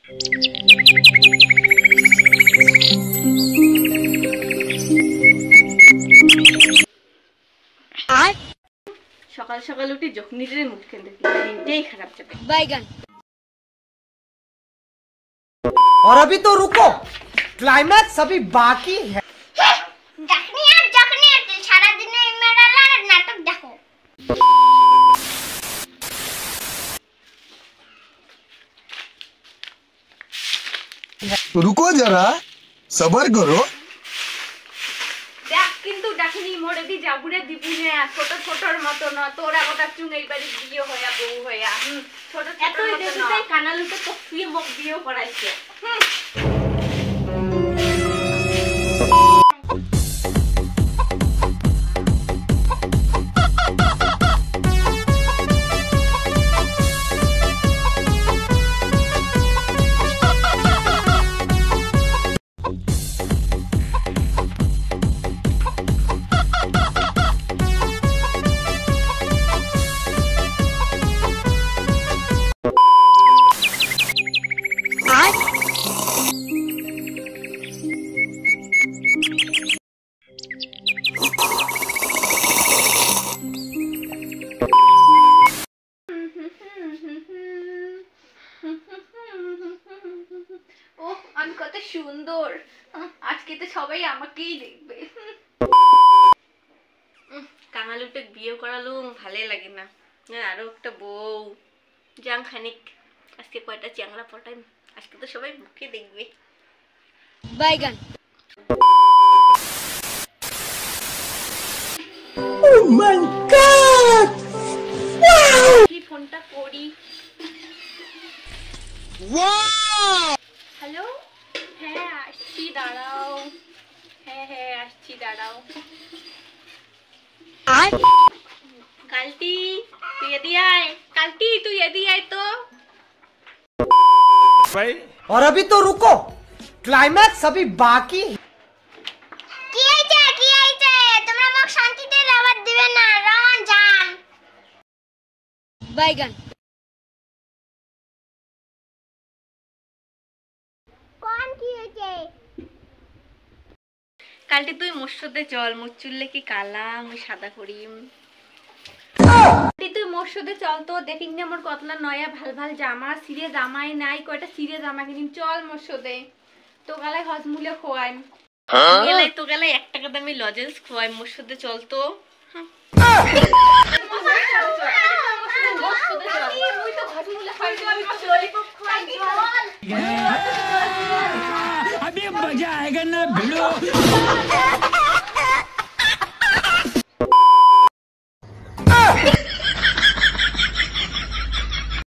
সকাল সকাল উঠে যখনই মুখ খেতে দিনটাই খারাপ যাবে। বাইগান। और अभी तो रुको, क्लाइमैक्स अभी बाकी है। যখনই সারা দিনে মেরালার নাটক দেখো। रुको जरा सबर करो। দেখ কিন্তু ডাকিনি মোড়ে দি যাবুরে দিবুনে ছোট ছোটর মতো না তোরা কথা চুঙেই বাড়ি বিয়ে হইয়া বউ হইয়া ছোট এতই দেখি তাই কানালুতে তো ফিয়ে মুখ বিয়ে করাইছে। আমি কত সুন্দর, আজকে তো সবাই আমাকেই দেখবে। কাঙালুটে বিয়ে করালুম ভালো লাগে না, আরো একটা বউ যাং খানিক আজকে কয়টা চ্যাংড়া পটাই, আজকে তো সবাই মুখে দেখবে। বাইগান। Oh my God! Wow! কি ফোনটা করি। হ্যালো, হ্যাঁ আসছি দাঁড়াও, হ্যাঁ আসছি দাঁড়াও। কালটি তুই এদি আয়, কালটি তুই এদি আয় তো। और अभी तो रुको, क्लाइमैक्स अभी बाकी है। কি হইছে তোমরা মোক শান্তিতে রাবার দিবে না, রাওয়ান যান। বাইগান। কোন কি হইছে? কালটি তুই মোর সাথে চল, মোর চুললে কি কালা মুই সাদা করিম। তুই মোর সাথে চল তো, দেখিং না মোর কতলা নয়া ভাল ভাল জামা, সিরে জামাই নাই, কয়টা সিরে জামা কিনিম, চল মোর সাথে। তো গালায় হজমুলে খোয়াইম, গেলাই তো গেলাই 1 টাকা দামি লজেন্স খোয়াইম, মোর সাথে চল তো। अभी मजा आएगा ना भिड़ो।